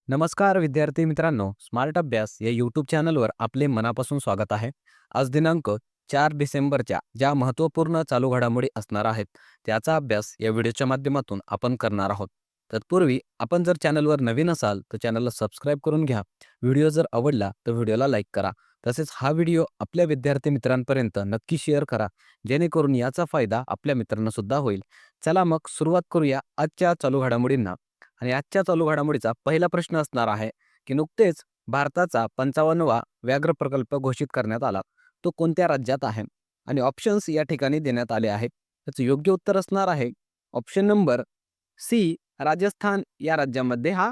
नमस्कार विद्यार्थी मित्रांनो, स्मार्ट अभ्यास या यूट्यूब चॅनलवर आपले मनापासून स्वागत आहे. आज दिनांक 4 डिसेंबरच्या ज्या महत्त्वपूर्ण चालू घडामोडी असणार आहेत, त्याचा अभ्यास या व्हिडिओच्या माध्यमातून आपण करणार आहोत. तत्पूर्वी आपण जर चॅनलवर नवीन असाल तर चॅनलला सबस्क्राईब करून घ्या. व्हिडिओ जर आवडला तर व्हिडिओला लाईक करा. तसेच हा व्हिडिओ आपल्या विद्यार्थी मित्रांपर्यंत नक्की शेअर करा, जेणेकरून याचा फायदा आपल्या मित्रांना सुद्धा होईल. चला मग सुरुवात करूया आजच्या चालू घडामोडींना. आणि आजच्या चालू घडामोडीचा पहिला प्रश्न असणार आहे की नुकतेच भारताचा 55वा व्याघ्र प्रकल्प घोषित करण्यात आला. तो कोणत्या राज्यात आहे? आणि ऑप्शन्स या ठिकाणी देण्यात आले आहेत. त्याचं योग्य उत्तर असणार आहे ऑप्शन नंबर सी, राजस्थान या राज्यामध्ये हा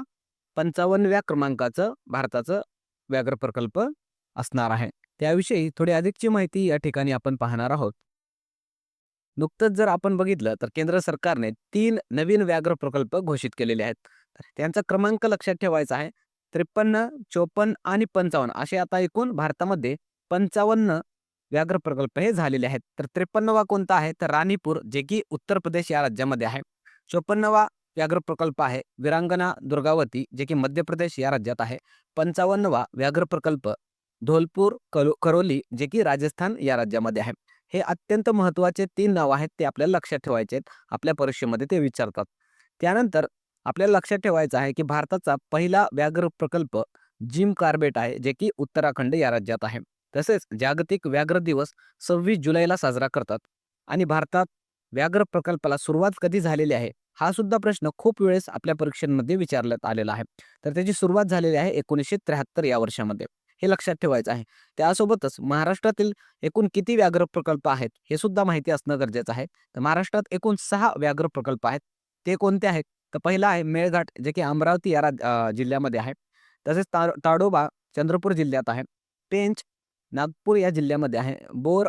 55व्या क्रमांकाचं भारताचं व्याघ्र प्रकल्प असणार आहे. त्याविषयी थोडी अधिकची माहिती या ठिकाणी आपण पाहणार आहोत. नुकतंच जर आपण बघितलं तर केंद्र सरकारने 3 नवीन व्याघ्र प्रकल्प घोषित केलेले आहेत. तर त्यांचा क्रमांक लक्षात ठेवायचा आहे. 53, 54 आणि 55 असे आता एकूण भारतामध्ये 55 व्याघ्र प्रकल्प हे झालेले आहेत. तर 53वा कोणता आहे? तर राणीपूर, जे की उत्तर प्रदेश या राज्यामध्ये आहे. 54वा व्याघ्र प्रकल्प आहे वीरांगना दुर्गावती, जे की मध्य प्रदेश या राज्यात आहे. 55वा व्याघ्र प्रकल्प धौलपूर करोली, जे की राजस्थान या राज्यामध्ये आहे. हे अत्यंत महत्त्वाचे 3 नाव आहेत, ते आपल्याला लक्षात ठेवायचे आहेत. आपल्या परीक्षेमध्ये ते विचारतात. त्यानंतर आपल्याला लक्षात ठेवायचं आहे, की भारताचा पहिला व्याघ्र प्रकल्प जिम कार्बेट आहे, जे की उत्तराखंड या राज्यात आहे. तसेच जागतिक व्याघ्र दिवस 26 जुलैला साजरा करतात. आणि भारतात व्याघ्र प्रकल्पाला सुरुवात कधी झालेली आहे? हा सुद्धा प्रश्न खूप वेळेस आपल्या परीक्षांमध्ये विचारण्यात आलेला आहे. तर त्याची सुरुवात झालेली आहे 1973 या वर्षामध्ये. हे लक्षात ठेवायचं आहे. त्यासोबतच महाराष्ट्रातील एकूण किती व्याघ्र प्रकल्प आहेत हे सुद्धा माहिती असणं गरजेचं आहे. तर महाराष्ट्रात एकूण 6 व्याघ्र प्रकल्प आहेत. ते कोणते आहेत? तर पहिला आहे मेळघाट, जे की अमरावती या जिल्ह्यामध्ये आहे. तसेच ताडोबा चंद्रपूर जिल्ह्यात आहे. पेंच नागपूर या जिल्ह्यामध्ये आहे. बोर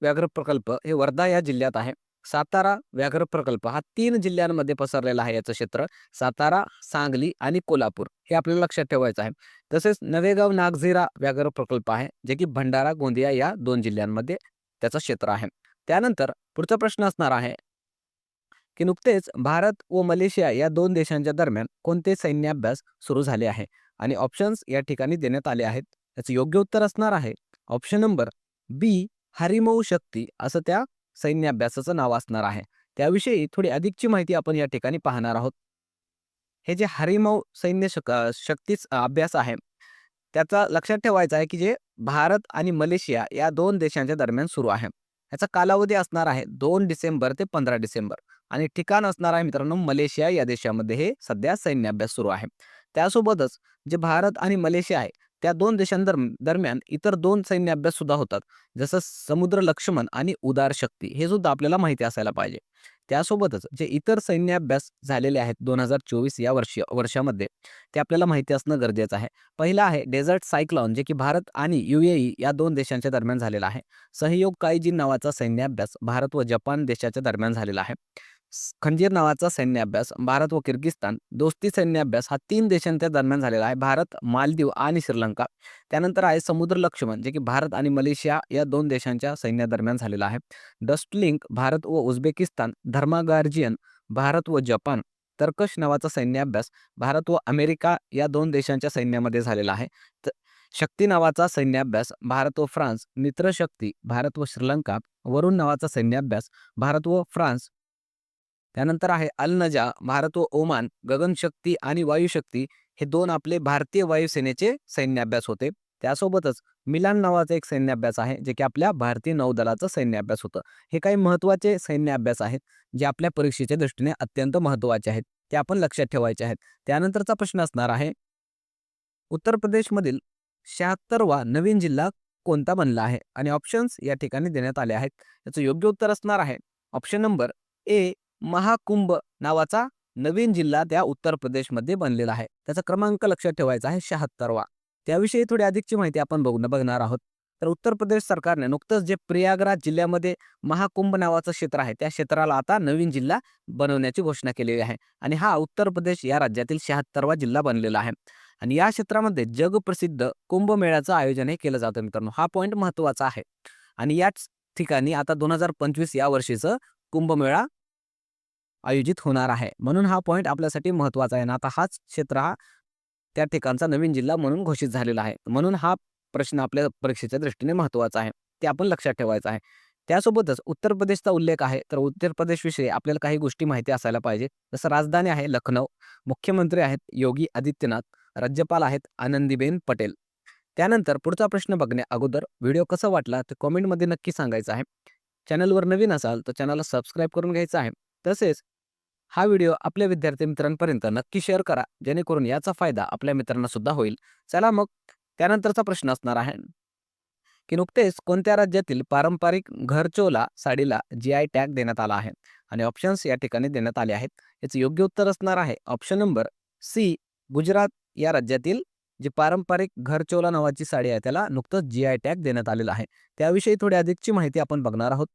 व्याघ्र प्रकल्प हे वर्धा या जिल्ह्यात आहे. सातारा व्याघ्र प्रकल्प हा 3 जिल्ह्यांमध्ये पसरलेला आहे. याचं क्षेत्र सातारा, सांगली आणि कोल्हापूर हे आपल्याला लक्षात ठेवायचं आहे. तसेच नवेगाव नागझिरा व्याघ्र प्रकल्प आहे, जे की भंडारा, गोंदिया या 2 जिल्ह्यांमध्ये त्याचं क्षेत्र आहे. त्यानंतर पुढचा प्रश्न असणार आहे की नुकतेच भारत व मलेशिया या 2 देशांच्या दरम्यान कोणते सैन्य अभ्यास सुरू झाले आहे? आणि ऑप्शन्स या ठिकाणी देण्यात आले आहेत. याचं योग्य उत्तर असणार आहे ऑप्शन नंबर बी, हरिमऊ शक्ती असं त्या सैन्य अभ्यासाचं नाव असणार आहे. त्याविषयी थोडी अधिकची माहिती आपण या ठिकाणी पाहणार आहोत. हे जे हरिमऊ सैन्य शक्तीच अभ्यास आहे, त्याचा लक्षात ठेवायचा आहे की जे भारत आणि मलेशिया या 2 देशांच्या दरम्यान सुरू आहे. याचा कालावधी असणार आहे 2 डिसेंबर ते 15 डिसेंबर आणि ठिकाण असणार आहे मित्रांनो मलेशिया या देशामध्ये हे सध्या सैन्य अभ्यास सुरू आहे. त्यासोबतच जे भारत आणि मलेशिया आहे त्या 2 दरम्यान इतर 2 सैन्य अभ्यास सुद्धा होतात. जसं समुद्र लक्ष्मण आणि उदार शक्ती हे सुद्धा आपल्याला माहिती असायला पाहिजे. त्यासोबतच जे इतर सैन्य अभ्यास झालेले आहेत 2024 या वर्षामध्ये ते आपल्याला माहिती असणं गरजेचं आहे. पहिला आहे डेझर्ट सायक्लॉन, जे की भारत आणि UAE या 2 देशांच्या दरम्यान झालेला आहे. सहयोग काईजिन नावाचा सैन्य अभ्यास भारत व जपान देशाच्या दरम्यान झालेला आहे. खंजीर नावाचा सैन्य अभ्यास भारत व किर्गिस्तान, दोस्ती सैन्य अभ्यास हा 3 देशांच्या दरम्यान झालेला आहे. भारत, मालदीव आणि श्रीलंका. त्यानंतर आहे समुद्र लक्ष्मण, जे की भारत आणि मलेशिया या 2 देशांच्या सैन्यादरम्यान झालेला आहे. डस्टलिंक भारत व उझबेकिस्तान, धर्मा गार्जियन भारत व जपान, तर्कश नावाचा सैन्य अभ्यास भारत व अमेरिका या 2 देशांच्या सैन्यामध्ये झालेला आहे. शक्ती नावाचा सैन्य अभ्यास भारत व फ्रान्स, मित्रशक्ती भारत व श्रीलंका, वरुण नावाचा सैन्य अभ्यास भारत व फ्रान्स. त्यानंतर आहे अल नजा भारत व ओमान, गगनशक्ती आणि वायुशक्ती हे 2 आपले भारतीय वायुसेनेचे सैन्य अभ्यास होते. त्यासोबतच मिलान नावाचा एक सैन्य अभ्यास आहे, जे की आपल्या भारतीय नौदलाचं सैन्य अभ्यास होतं. हे काही महत्त्वाचे सैन्य अभ्यास आहेत, जे आपल्या परीक्षेच्या दृष्टीने अत्यंत महत्त्वाचे आहेत. ते आपण लक्षात ठेवायचे आहेत. त्यानंतरचा प्रश्न असणार आहे, उत्तर प्रदेशमधील 76वा नवीन जिल्हा कोणता बनला आहे? आणि ऑप्शन्स या ठिकाणी देण्यात आले आहेत. याचं योग्य उत्तर असणार आहे ऑप्शन नंबर ए, महाकुंभ नावाचा नवीन जिल्हा त्या उत्तर प्रदेशमध्ये बनलेला आहे. त्याचा क्रमांक लक्षात ठेवायचा आहे 76वा. त्याविषयी थोडी अधिकची माहिती आपण बघणार आहोत. तर उत्तर प्रदेश सरकारने नुकतंच जे प्रयागराज जिल्ह्यामध्ये महाकुंभ नावाचं क्षेत्र आहे, त्या क्षेत्राला आता नवीन जिल्हा बनवण्याची घोषणा केलेली आहे. आणि हा उत्तर प्रदेश या राज्यातील 76वा जिल्हा बनलेला आहे. आणि या क्षेत्रामध्ये जगप्रसिद्ध कुंभमेळ्याचं आयोजन हे केलं जातं मित्रांनो. हा पॉईंट महत्त्वाचा आहे. आणि याच ठिकाणी आता 2025 या वर्षीचं कुंभमेळा आयोजित होणार आहे. म्हणून हा पॉइंट आपल्यासाठी महत्त्वाचा आहे. आणि आता हाच क्षेत्र हा त्या ठिकाणचा नवीन जिल्हा म्हणून घोषित झालेला आहे. म्हणून हा प्रश्न आपल्या परीक्षेच्या दृष्टीने महत्त्वाचा आहे. ते आपण लक्षात ठेवायचं आहे. त्यासोबतच उत्तर प्रदेशचा उल्लेख आहे, तर उत्तर प्रदेशविषयी आपल्याला काही गोष्टी माहिती असायला पाहिजे. जसं राजधानी आहे लखनौ, मुख्यमंत्री आहेत योगी आदित्यनाथ, राज्यपाल आहेत आनंदीबेन पटेल. त्यानंतर पुढचा प्रश्न बघण्या अगोदर व्हिडिओ कसा वाटला ते कमेंटमध्ये नक्की सांगायचं आहे. चॅनलवर नवीन असाल तर चॅनलला सबस्क्राईब करून घ्यायचं आहे. तसेच हा व्हिडिओ आपल्या विद्यार्थी मित्रांपर्यंत नक्की शेअर करा, जेणेकरून याचा फायदा आपल्या मित्रांना सुद्धा होईल. चला मग त्यानंतरचा प्रश्न असणार आहे की नुकतेच कोणत्या राज्यातील पारंपरिक घरचोला साडीला GI टॅग देण्यात आला आहे? आणि ऑप्शन्स या ठिकाणी देण्यात आले आहेत. याचं योग्य उत्तर असणार आहे ऑप्शन नंबर सी, गुजरात या राज्यातील जी पारंपरिक घरचोला नावाची साडी आहे त्याला नुकतंच GI टॅग देण्यात आलेला आहे. त्याविषयी थोडी अधिकची माहिती आपण बघणार आहोत.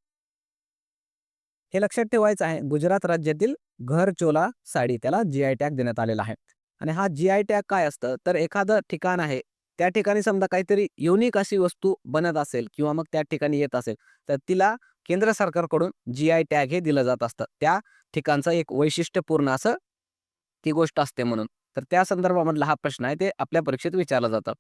हे लक्षात ठेवायचं आहे, गुजरात राज्यातील घरचोला साडी त्याला GI टॅग देण्यात आलेला आहे. आणि हा GI टॅग काय असतं, तर एखादं ठिकाण आहे, त्या ठिकाणी समजा काहीतरी युनिक अशी वस्तू बनत असेल किंवा मग त्या ठिकाणी येत असेल, तर तिला केंद्र सरकारकडून GI टॅग हे दिलं जात असतं. त्या ठिकाणचं एक वैशिष्ट्यपूर्ण असं ती गोष्ट असते म्हणून. तर त्या संदर्भामधला हा प्रश्न आहे, ते आपल्या परीक्षेत विचारलं जातं.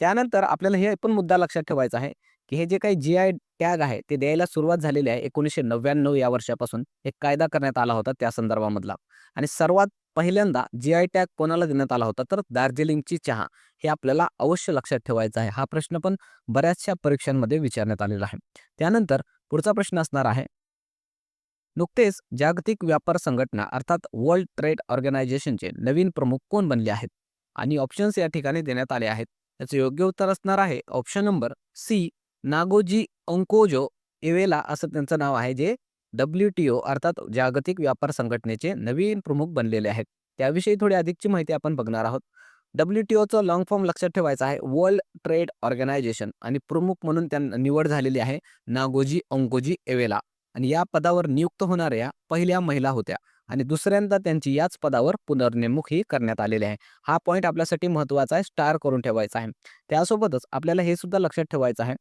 त्यानंतर आपल्याला हे पण मुद्दा लक्षात ठेवायचा आहे, की हे जे काही GI टॅग आहे ते द्यायला सुरुवात झालेली आहे 1999 या वर्षापासून एक कायदा करण्यात आला होता त्या संदर्भामधला. आणि सर्वात पहिल्यांदा GI टॅग कोणाला देण्यात आला होता, तर दार्जिलिंगची चहा. हे आपल्याला अवश्य लक्षात ठेवायचं आहे. हा प्रश्न पण बऱ्याचशा परीक्षांमध्ये विचारण्यात आलेला आहे. त्यानंतर पुढचा प्रश्न असणार आहे, नुकतेच जागतिक व्यापार संघटना अर्थात वर्ल्ड ट्रेड ऑर्गनायझेशनचे नवीन प्रमुख कोण बनले आहेत? आणि ऑप्शन्स या ठिकाणी देण्यात आले आहेत. त्याचं योग्य उत्तर असणार आहे ऑप्शन नंबर सी, नागोजी ओंकोजो इवेला असं त्यांचं नाव आहे, जे WTO अर्थात जागतिक व्यापार संघटनेचे नवीन प्रमुख बनलेले आहेत. त्याविषयी थोडी अधिकची माहिती आपण बघणार आहोत. WTOचं लॉंग फॉर्म लक्षात ठेवायचा आहे, वर्ल्ड ट्रेड ऑर्गनायझेशन. आणि प्रमुख म्हणून त्यांना निवड झालेली आहे नागोजी ओंकोजी इवेला. आणि या पदावर नियुक्त होणाऱ्या पहिल्या महिला होत्या आणि दुसऱ्यांदा त्यांची याच पदावर पुनर्नेमणूकही करण्यात आलेली आहे. हा पॉईंट आपल्यासाठी महत्त्वाचा आहे, स्टार करून ठेवायचा आहे. त्यासोबतच आपल्याला हे सुद्धा लक्षात ठेवायचं आहे,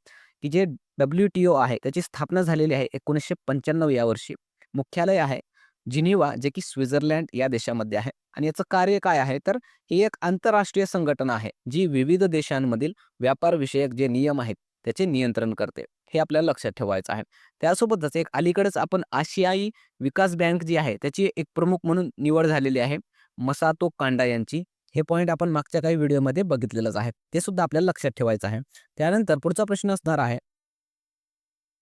की जे WTO आहे त्याची स्थापना झालेली आहे 1995 या वर्षी. मुख्यालय आहे जिनिव्हा, जे की स्वित्झर्लंड या देशामध्ये आहे. आणि याचं कार्य काय आहे, तर ही एक आंतरराष्ट्रीय संघटना आहे, जी विविध देशांमधील व्यापारविषयक जे नियम आहेत त्याचे नियंत्रण करते. हे आपल्याला लक्षात ठेवायचं आहे. त्यासोबतच एक अलीकडेच आपण आशियाई विकास बँक जी आहे त्याची एक प्रमुख म्हणून निवड झालेली आहे मसातो कांडा यांची. हे पॉईंट आपण मागच्या काही व्हिडिओमध्ये बघितलेलंच आहे. ते सुद्धा आपल्याला लक्षात ठेवायचं आहे. त्यानंतर पुढचा प्रश्न असणार आहे,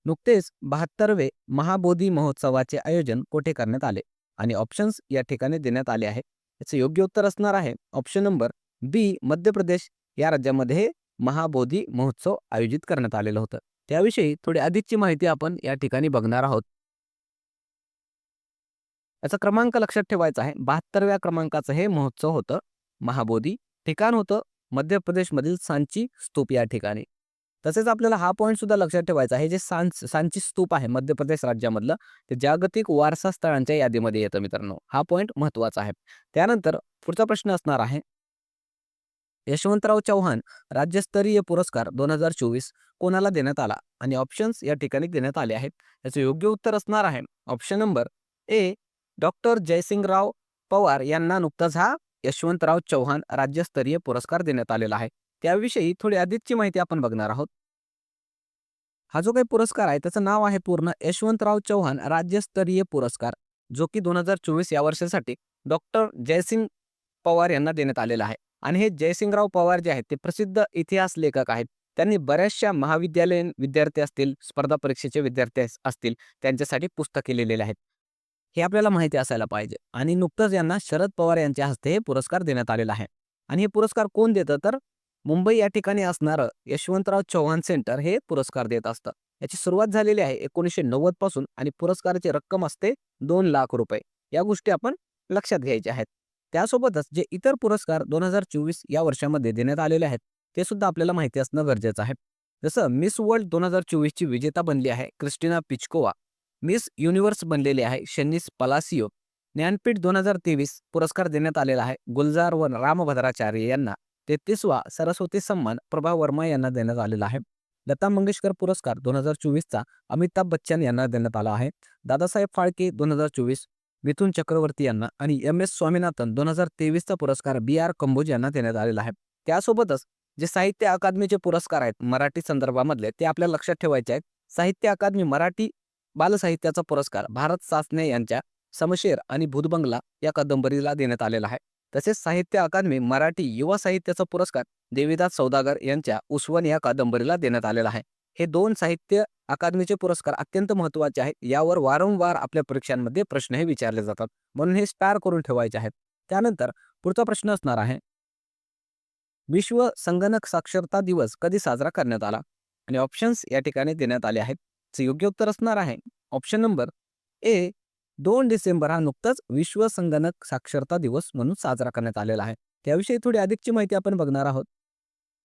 नुकतेच 72वे महाबोधी महोत्सवाचे आयोजन कोठे करण्यात आले? आणि ऑप्शन्स या ठिकाणी देण्यात आले आहेत. याचं योग्य उत्तर असणार आहे ऑप्शन नंबर बी, मध्य प्रदेश या राज्यामध्ये हे महाबोधी महोत्सव आयोजित करण्यात आलेलं होतं. त्याविषयी थोडी अधिकची माहिती आपण या ठिकाणी बघणार आहोत. याचा क्रमांक लक्षात ठेवायचा आहे, 72व्या क्रमांकाचं हे महोत्सव होतं महाबोधी. ठिकाण होतं मध्य प्रदेशमधील सांची स्तूप या ठिकाणी. तसेच आपल्याला हा पॉईंट सुद्धा लक्षात ठेवायचा आहे, जे सांची स्तूप आहे मध्य प्रदेश राज्यामधलं, ते जागतिक वारसा स्थळांच्या यादीमध्ये येतं मित्रांनो. हा पॉईंट महत्त्वाचा आहे. त्यानंतर पुढचा प्रश्न असणार आहे, यशवंतराव चव्हाण राज्यस्तरीय पुरस्कार 2024 कोणाला देण्यात आला? आणि ऑप्शन्स या ठिकाणी देण्यात आले आहेत. याचं योग्य उत्तर असणार आहे option number A, doctor Jaysingrao Pawar यांना नुकताच हा यशवंतराव चव्हाण राज्यस्तरीय पुरस्कार देण्यात आलेला आहे. त्याविषयी थोडी अधिकची माहिती आपण बघणार आहोत. हा जो काही पुरस्कार आहे त्याचं नाव आहे पूर्ण यशवंतराव चव्हाण राज्यस्तरीय पुरस्कार, जो की 2024 या वर्षासाठी डॉक्टर जयसिंग पवार यांना देण्यात आलेला आहे. आणि हे जयसिंगराव पवार जे आहेत ते प्रसिद्ध इतिहास लेखक आहेत. त्यांनी बऱ्याचशा महाविद्यालयीन विद्यार्थी असतील, स्पर्धा परीक्षेचे विद्यार्थी असतील, त्यांच्यासाठी पुस्तके लिहिलेले आहेत. हे आपल्याला माहिती असायला पाहिजे. आणि नुकतंच यांना शरद पवार यांच्या हस्ते हे पुरस्कार देण्यात आलेला आहे. आणि हे पुरस्कार कोण देतं, तर मुंबई या ठिकाणी असणारं यशवंतराव चव्हाण सेंटर हे पुरस्कार देत असतं. याची सुरुवात झालेली आहे 1990 पासून आणि पुरस्काराची रक्कम असते 2 लाख रुपये. या गोष्टी आपण लक्षात घ्यायच्या आहेत. त्यासोबतच जे इतर पुरस्कार 2024 या वर्षामध्ये देण्यात आलेले आहेत ते सुद्धा आपल्याला माहिती असणं गरजेचं आहे. जसं मिस वर्ल्ड 2024 ची विजेता बनली आहे क्रिस्टिना पिचकोवा. मिस युनिव्हर्स बनलेली आहे शनिस पलासियो. ज्ञानपीठ 2023 पुरस्कार देण्यात आलेला आहे गुलजार व रामभद्राचार्य यांना. 33वा सरस्वती सन्मान प्रभा वर्मा यांना देण्यात आलेला आहे. लता मंगेशकर पुरस्कार 2024चा अमिताभ बच्चन यांना देण्यात आला आहे. दादासाहेब फाळके 2024, मिथुन चक्रवर्ती यांना आणि MS स्वामीनाथन 2023चा पुरस्कार BR कंबोज यांना देण्यात आलेला आहे. त्यासोबतच जे साहित्य अकादमीचे पुरस्कार आहेत मराठी संदर्भामधले ते आपल्याला लक्षात ठेवायचे आहेत. साहित्य अकादमी मराठी बालसाहित्याचा पुरस्कार भारत सासने यांच्या समशेर आणि भूतबंगला या कादंबरीला देण्यात आलेला आहे. तसेच साहित्य अकादमी मराठी युवा साहित्याचा पुरस्कार देवीदास सौदागर यांच्या उस्वन या कादंबरीला देण्यात आलेला आहे. हे 2 साहित्य अकादमीचे पुरस्कार अत्यंत महत्त्वाचे आहेत. यावर वारंवार आपल्या परीक्षांमध्ये प्रश्न हे विचारले जातात. म्हणून हे स्टार करून ठेवायचे आहेत. त्यानंतर पुढचा प्रश्न असणार आहे, विश्व संगणक साक्षरता दिवस कधी साजरा करण्यात आला? आणि ऑप्शन्स या ठिकाणी देण्यात आले आहेत. योग्य उत्तर असणार आहे ऑप्शन नंबर ए 2 डिसेंबर हा नुकताच विश्व संगणक साक्षरता दिवस म्हणून साजरा करण्यात आलेला आहे. त्याविषयी थोडी अधिकची माहिती आपण बघणार आहोत.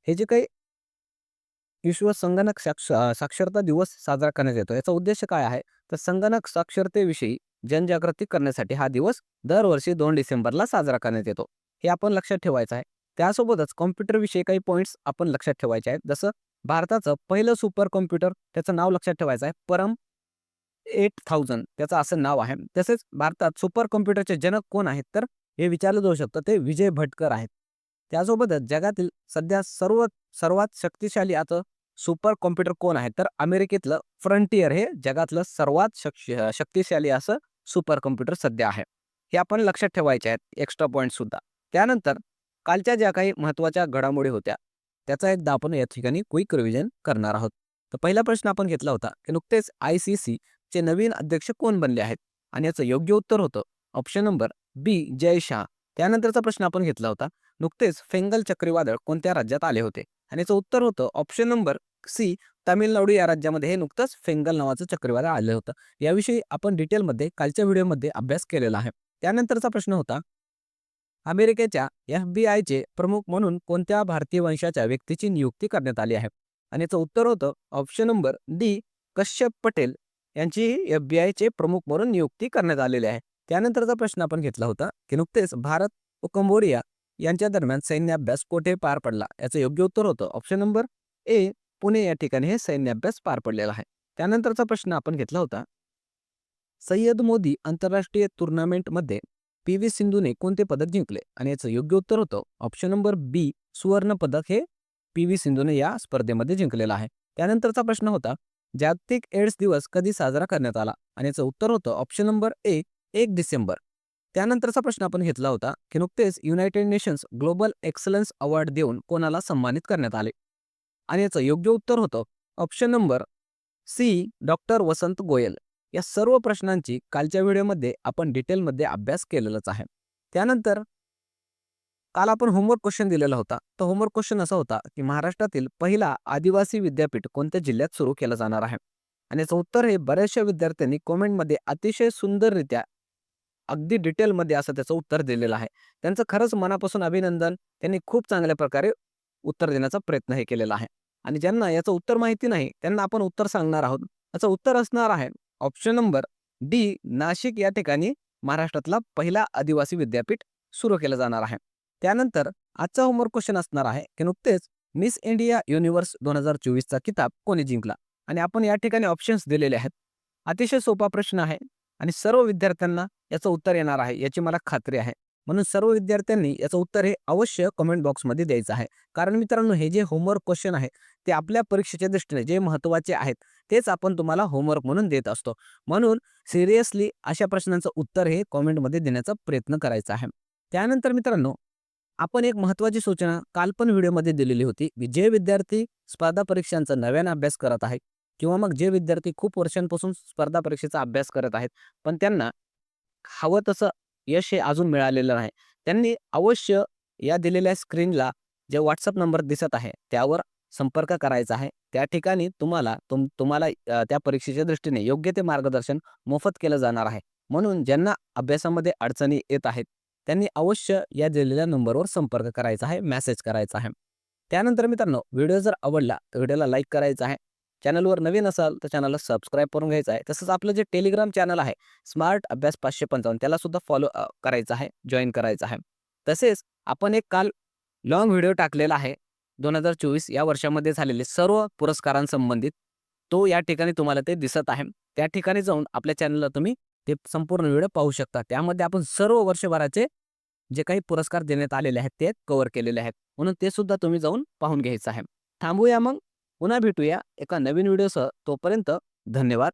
हे जे काही विश्व संगणक साक्षरता दिवस साजरा करण्यात येतो याचा उद्देश काय आहे, तर संगणक साक्षरतेविषयी जनजागृती करण्यासाठी हा दिवस दरवर्षी 2 डिसेंबरला साजरा करण्यात येतो. हे आपण लक्षात ठेवायचं आहे. त्यासोबतच कॉम्प्युटरविषयी काही पॉईंट्स आपण लक्षात ठेवायचे आहेत. जसं भारताचं पहिलं सुपर कॉम्प्युटर त्याचं नाव लक्षात ठेवायचं आहे, परम 8000 त्याचं असं नाव आहे. तसेच भारतात सुपर कॉम्प्युटरचे जनक कोण आहेत, तर हे विचारलं जाऊ शकतं, ते विजय भटकर आहेत. त्यासोबतच जगातील सध्या सर्वात शक्तिशाली आता सुपर कॉम्प्युटर कोण आहे, तर अमेरिकेतलं फ्रंटियर हे जगातलं सर्वात शक्तिशाली असं सुपर कॉम्प्युटर सध्या आहे. हे आपण लक्षात ठेवायचे आहेत एक्स्ट्रा पॉईंट सुद्धा. त्यानंतर कालच्या ज्या काही महत्त्वाच्या घडामोडी होत्या त्याचा एकदा आपण या ठिकाणी क्विक रिव्हिजन करणार आहोत. तर पहिला प्रश्न आपण घेतला होता की नुकतेच ICC चे नवीन अध्यक्ष कोण बनले आहेत, आणि याचं योग्य उत्तर होतं ऑप्शन नंबर बी जय शाह. त्यानंतरचा प्रश्न आपण घेतला होता, नुकतेच फेंगल चक्रीवादळ कोणत्या राज्यात आले होते, आणि याचं उत्तर होतं ऑप्शन नंबर सी तामिळनाडू या राज्यामध्ये हे नुकतंच फेंगल नावाचं चक्रीवादळ आलं होतं. याविषयी आपण डिटेलमध्ये कालच्या व्हिडिओमध्ये अभ्यास केलेला आहे. त्यानंतरचा प्रश्न होता, अमेरिकेच्या FBI प्रमुख म्हणून कोणत्या भारतीय वंशाच्या व्यक्तीची नियुक्ती करण्यात आली आहे, आणि याचं उत्तर होतं option number D Kashyap Patel यांची FBI प्रमुख म्हणून नियुक्ती करण्यात आलेली आहे. त्यानंतरचा प्रश्न आपण घेतला होता की नुकतेच भारत व कंबोडिया यांच्या दरम्यान सैन्याभ्यास कोठे पार पडला, याचं योग्य उत्तर होतं ऑप्शन नंबर ए पुणे या ठिकाणी हे सैन्याभ्यास पार पडलेला आहे. त्यानंतरचा प्रश्न आपण घेतला होता, सय्यद मोदी आंतरराष्ट्रीय टुर्नामेंटमध्ये PV सिंधूने कोणते पदक जिंकले, आणि याचं योग्य उत्तर होतं ऑप्शन नंबर बी सुवर्ण पदक हे PV सिंधूने या स्पर्धेमध्ये जिंकलेलं आहे. त्यानंतरचा प्रश्न होता, जागतिक एड्स दिवस कधी साजरा करण्यात आला, आणि याचं उत्तर होतं ऑप्शन नंबर ए 1 डिसेंबर. त्यानंतरचा प्रश्न आपण घेतला होता की नुकतेच United nations global excellence award देऊन कोणाला सन्मानित करण्यात आले, आणि याचं योग्य उत्तर होतं ऑप्शन नंबर सी डॉक्टर वसंत गोयल. या सर्व प्रश्नांची कालच्या व्हिडिओमध्ये आपण डिटेलमध्ये अभ्यास केलेलाच आहे. त्यानंतर काल आपण होमवर्क क्वेश्चन दिलेला होता. तर होमवर्क क्वेश्चन असा होता की महाराष्ट्रातील पहिला आदिवासी विद्यापीठ कोणत्या जिल्ह्यात सुरू केलं जाणार आहे, आणि याचं उत्तर हे बऱ्याचशा विद्यार्थ्यांनी कॉमेंटमध्ये अतिशय सुंदररित्या अगदी डिटेलमध्ये असं त्याचं उत्तर दिलेलं आहे. त्यांचं खरंच मनापासून अभिनंदन. त्यांनी खूप चांगल्या प्रकारे उत्तर देण्याचा प्रयत्न हे केलेला आहे. आणि ज्यांना याचं उत्तर माहिती नाही त्यांना आपण उत्तर सांगणार आहोत. याचं उत्तर असणार आहे ऑप्शन नंबर डी नाशिक या ठिकाणी महाराष्ट्रातला पहिला आदिवासी विद्यापीठ सुरू केलं जाणार आहे. त्यानंतर आजचा होमवर्क क्वेश्चन असणार आहे की नुकतेच मिस इंडिया युनिव्हर्स 2024चा किताब कोणी जिंकला, आणि आपण या ठिकाणी ऑप्शन्स दिलेले आहेत. अतिशय सोपा प्रश्न आहे आणि सर्व विद्यार्थ्यांना याचं उत्तर येणार आहे याची मला खात्री आहे. म्हणून सर्व विद्यार्थ्यांनी याचं उत्तर हे अवश्य कमेंट बॉक्समध्ये द्यायचं आहे. कारण मित्रांनो, हे जे होमवर्क क्वेश्चन आहे ते आपल्या परीक्षेच्या दृष्टीने जे महत्त्वाचे आहेत तेच आपण तुम्हाला होमवर्क म्हणून देत असतो. म्हणून सिरियसली अशा प्रश्नांचं उत्तर हे कमेंटमध्ये देण्याचा प्रयत्न करायचा आहे. त्यानंतर मित्रांनो, आपण एक महत्त्वाची सूचना काल पण व्हिडिओमध्ये दिलेली होती की जे विद्यार्थी स्पर्धा परीक्षांचा नव्याने अभ्यास करत आहेत, किंवा मग जे विद्यार्थी खूप वर्षांपासून स्पर्धा परीक्षेचा अभ्यास करत आहेत पण त्यांना हवं तसं यश हे अजून मिळालेलं नाही, त्यांनी अवश्य या दिलेल्या स्क्रीनला जे WhatsApp नंबर दिसत आहे त्यावर संपर्क करायचा आहे. त्या ठिकाणी तुम्हाला त्या परीक्षेच्या दृष्टीने योग्य ते मार्गदर्शन मोफत केलं जाणार आहे. म्हणून ज्यांना अभ्यासामध्ये अडचणी येत आहेत त्यांनी अवश्य या दिलेल्या नंबरवर संपर्क करायचा आहे, मेसेज करायचा आहे. त्यानंतर मित्रांनो, व्हिडिओ जर आवडला तर व्हिडिओला लाईक करायचा आहे. चॅनलवर नवीन असाल तर चॅनलला सबस्क्राईब करून घ्यायचं आहे. तसंच आपलं जे टेलिग्राम चॅनल आहे स्मार्ट अभ्यास 555 त्याला सुद्धा फॉलो करायचं आहे, जॉईन करायचं आहे. तसेच आपण एक काल लॉंग व्हिडिओ टाकलेला आहे 2024 या वर्षामध्ये झालेले सर्व पुरस्कारांसंबंधित. तो या ठिकाणी तुम्हाला ते दिसत आहे. त्या ठिकाणी जाऊन आपल्या चॅनलला तुम्ही ते संपूर्ण व्हिडिओ पाहू शकता. त्यामध्ये आपण सर्व वर्षभराचे जे काही पुरस्कार देण्यात आलेले आहेत ते कव्हर केलेले आहेत. म्हणून ते सुद्धा तुम्ही जाऊन पाहून घ्यायचं आहे. थांबूया मग. पुन्हा भेटूया एका नवीन व्हिडिओसह. तोपर्यंत धन्यवाद.